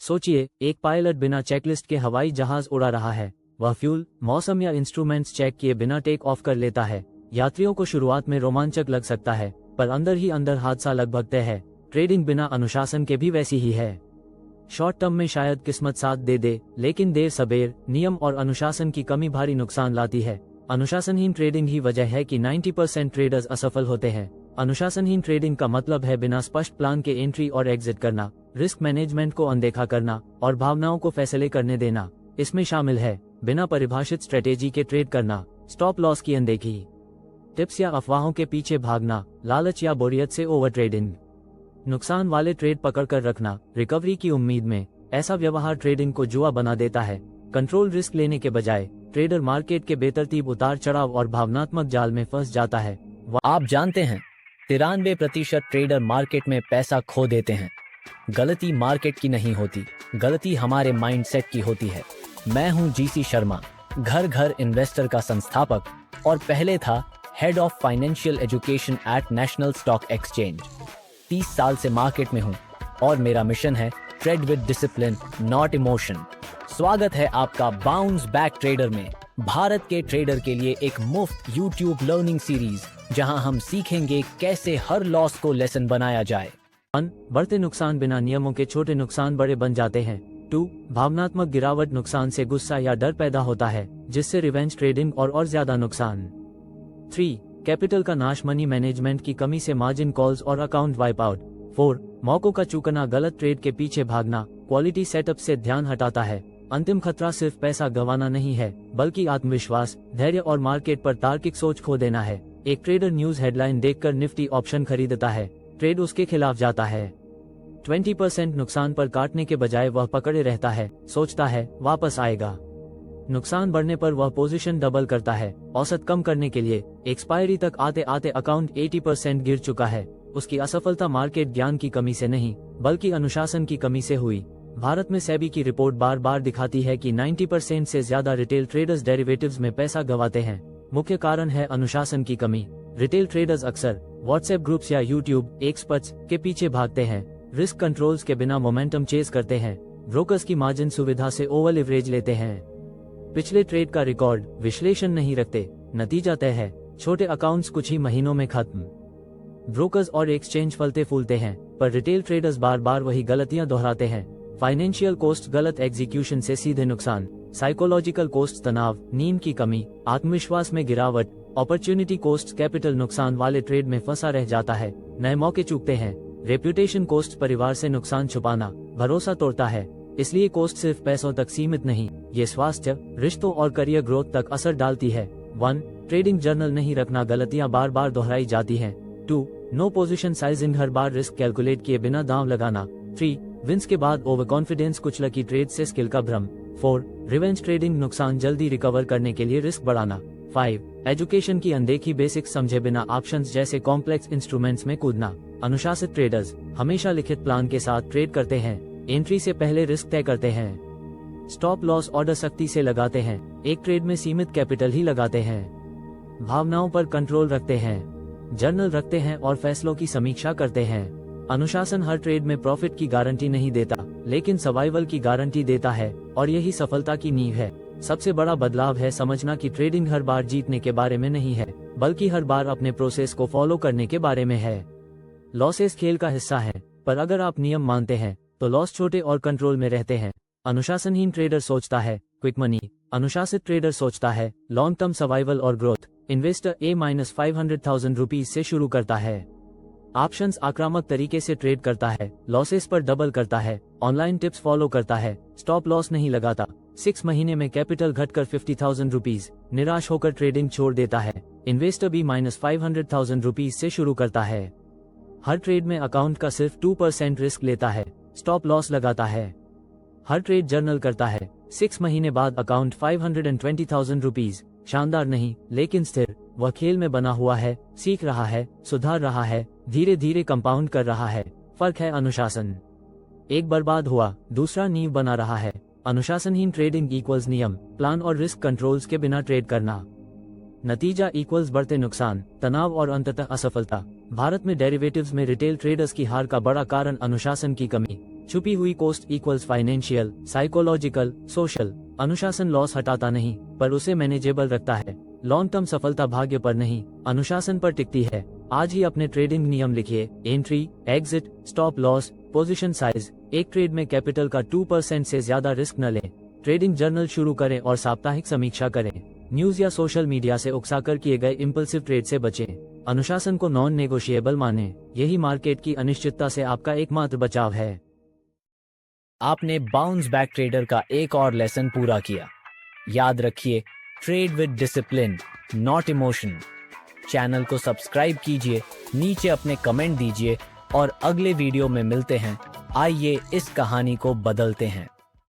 सोचिए, एक पायलट बिना चेकलिस्ट के हवाई जहाज उड़ा रहा है। वह फ्यूल, मौसम या इंस्ट्रूमेंट्स चेक किए बिना टेक ऑफ कर लेता है। यात्रियों को शुरुआत में रोमांचक लग सकता है, पर अंदर ही अंदर हादसा लगभग तय है। ट्रेडिंग बिना अनुशासन के भी वैसी ही है। शॉर्ट टर्म में शायद किस्मत साथ दे दे, लेकिन देर सबेर नियम और अनुशासन की कमी भारी नुकसान लाती है। अनुशासनहीन ट्रेडिंग ही वजह है कि 90% ट्रेडर्स असफल होते हैं। अनुशासनहीन ट्रेडिंग का मतलब है बिना स्पष्ट प्लान के एंट्री और एग्जिट करना, रिस्क मैनेजमेंट को अनदेखा करना और भावनाओं को फैसले करने देना। इसमें शामिल है बिना परिभाषित स्ट्रेटेजी के ट्रेड करना, स्टॉप लॉस की अनदेखी, टिप्स या अफवाहों के पीछे भागना, लालच या बोरियत से ओवर ट्रेडिंग, नुकसान वाले ट्रेड पकड़कर रखना रिकवरी की उम्मीद में। ऐसा व्यवहार ट्रेडिंग को जुआ बना देता है। कंट्रोल रिस्क लेने के बजाय ट्रेडर मार्केट के बेतरतीब उतार चढ़ाव और भावनात्मक जाल में फंस जाता है। आप जानते हैं 93% ट्रेडर मार्केट में पैसा खो देते हैं। गलती मार्केट की नहीं होती, गलती हमारे माइंडसेट की होती है। मैं हूं जीसी शर्मा, घर घर इन्वेस्टर का संस्थापक और पहले था head of financial education at national stock exchange. 30 साल से मार्केट में हूं और मेरा मिशन है trade with discipline, not emotion. स्वागत है आपका बाउंस बैक ट्रेडर में, भारत के ट्रेडर के लिए एक मुफ्त यूट्यूब लर्निंग सीरीज जहां हम सीखेंगे कैसे हर लॉस को लेसन बनाया जाए। 1. बढ़ते नुकसान बिना नियमों के छोटे नुकसान बड़े बन जाते हैं। 2. भावनात्मक गिरावट नुकसान से गुस्सा या डर पैदा होता है, जिससे रिवेंज ट्रेडिंग और ज्यादा नुकसान। 3. कैपिटल का नाश मनी मैनेजमेंट की कमी से मार्जिन कॉल्स और अकाउंट वाइप आउट। 4. मौकों का चूकना गलत ट्रेड के पीछे भागना क्वालिटी सेटअप से ध्यान हटाता है। अंतिम खतरा सिर्फ पैसा गंवाना नहीं है, बल्कि आत्मविश्वास, धैर्य और मार्केट पर तार्किक सोच खो देना है। एक ट्रेडर न्यूज हेडलाइन देखकर निफ्टी ऑप्शन खरीदता है, ट्रेड उसके खिलाफ जाता है। 20% नुकसान पर काटने के बजाय वह पकड़े रहता है, सोचता है वापस आएगा। नुकसान बढ़ने पर वह पोजीशन डबल करता है। औसत कम करने के लिए एक्सपायरी तक आते आते अकाउंट 80% गिर चुका है। उसकी असफलता मार्केट ज्ञान की कमी से नहीं, बल्कि अनुशासन की कमी से हुई। भारत में सेबी की रिपोर्ट बार बार दिखाती है कि 90% से ज्यादा रिटेल ट्रेडर्स डेरिवेटिव्स में पैसा गंवाते हैं। मुख्य कारण है अनुशासन की कमी। रिटेल ट्रेडर्स अक्सर व्हाट्सएप ग्रुप्स या यूट्यूब एक्सपर्ट्स के पीछे भागते हैं, रिस्क कंट्रोल्स के बिना मोमेंटम चेस करते हैं, ब्रोकर्स की मार्जिन सुविधा से ओवर लिवरेज लेते हैं, पिछले ट्रेड का रिकॉर्ड विश्लेषण नहीं रखते। नतीजा तय है, छोटे अकाउंट्स कुछ ही महीनों में खत्म। ब्रोकर्स और एक्सचेंज फलते फूलते हैं, पर रिटेल ट्रेडर्स बार बार वही गलतियां दोहराते हैं। फाइनेंशियल कोस्ट गलत एग्जीक्यूशन से सीधे नुकसान, साइकोलॉजिकल कोस्ट तनाव, नींद की कमी, आत्मविश्वास में गिरावट, अपॉर्चुनिटी कोस्ट कैपिटल नुकसान वाले ट्रेड में फंसा रह जाता है, नए मौके चूकते हैं। रेप्यूटेशन कोस्ट परिवार से नुकसान छुपाना, भरोसा तोड़ता है। इसलिए कोस्ट सिर्फ पैसों तक सीमित नहीं, ये स्वास्थ्य, रिश्तों और करियर ग्रोथ तक असर डालती है। 1. ट्रेडिंग जर्नल नहीं रखना, गलतियां बार बार दोहराई जाती हैं। 2. नो पोजीशन साइजिंग, हर बार रिस्क कैलकुलेट किए बिना दांव लगाना। 3. विंस के बाद ओवर कॉन्फिडेंस, कुछ लकी ट्रेड से स्किल का भ्रम। 4. रिवेंज ट्रेडिंग, नुकसान जल्दी रिकवर करने के लिए रिस्क बढ़ाना। 5. एजुकेशन की अनदेखी, बेसिक्स समझे बिना ऑप्शंस जैसे कॉम्प्लेक्स इंस्ट्रूमेंट्स में कूदना। अनुशासित ट्रेडर्स हमेशा लिखित प्लान के साथ ट्रेड करते हैं, एंट्री से पहले रिस्क तय करते हैं, स्टॉप लॉस ऑर्डर सख्ती से लगाते हैं, एक ट्रेड में सीमित कैपिटल ही लगाते हैं, भावनाओं पर कंट्रोल रखते हैं, जर्नल रखते हैं और फैसलों की समीक्षा करते हैं। अनुशासन हर ट्रेड में प्रॉफिट की गारंटी नहीं देता, लेकिन सर्वाइवल की गारंटी देता है, और यही सफलता की नींव है। सबसे बड़ा बदलाव है समझना कि ट्रेडिंग हर बार जीतने के बारे में नहीं है, बल्कि हर बार अपने प्रोसेस को फॉलो करने के बारे में है। लॉसेस खेल का हिस्सा है, पर अगर आप नियम मानते हैं तो लॉस छोटे और कंट्रोल में रहते हैं। अनुशासनहीन ट्रेडर सोचता है क्विक मनी, अनुशासित ट्रेडर सोचता है लॉन्ग टर्म सर्वाइवल और ग्रोथ। इन्वेस्टर A-500,000 से शुरू करता है। ऑप्शंस आक्रामक तरीके से ट्रेड करता है, लॉसेस पर डबल करता है, ऑनलाइन टिप्स फॉलो करता है, स्टॉप लॉस नहीं लगाता। 6 महीने में कैपिटल घटकर 50,000 रुपीज, निराश होकर ट्रेडिंग छोड़ देता है। इन्वेस्टर B-500,000 से शुरू करता है। हर ट्रेड में अकाउंट का सिर्फ 2% रिस्क लेता है, स्टॉप लॉस लगाता है। हर ट्रेड जर्नल करता है। 6 महीने बाद अकाउंट 520,000 रुपीज, शानदार नहीं लेकिन स्थिर। वह खेल में बना हुआ है, सीख रहा है, सुधार रहा है, धीरे धीरे कंपाउंड कर रहा है। फर्क है अनुशासन। एक बर्बाद हुआ, दूसरा नींव बना रहा है। अनुशासनहीन ट्रेडिंग इक्वल्स नियम, प्लान और रिस्क कंट्रोल्स के बिना ट्रेड करना। नतीजा इक्वल्स बढ़ते नुकसान, तनाव और अंततः असफलता। भारत में डेरिवेटिव्स में रिटेल ट्रेडर्स की हार का बड़ा कारण अनुशासन की कमी, छुपी हुई cost equals financial, psychological, social. अनुशासन लॉस हटाता नहीं, पर उसे मैनेजेबल रखता है। लॉन्ग टर्म सफलता भाग्य पर नहीं, अनुशासन पर टिकती है। आज ही अपने ट्रेडिंग नियम लिखिए। Entry, exit, stop loss, position size. एक ट्रेड में कैपिटल का 2% से ज्यादा रिस्क न लें। ट्रेडिंग जर्नल शुरू करें और साप्ताहिक समीक्षा करें। न्यूज या सोशल मीडिया से उकसाकर किए गए इम्पल्सिव ट्रेड से बचें। अनुशासन को नॉन नेगोशिएबल मानें। यही मार्केट की अनिश्चितता से आपका एकमात्र बचाव है। आपने बाउंस बैक ट्रेडर का एक और लेसन पूरा किया। याद रखिए, trade with discipline, not emotion. Channel को सब्सक्राइब कीजिए, नीचे अपने कमेंट दीजिए और अगले वीडियो में मिलते हैं। आइए इस कहानी को बदलते हैं।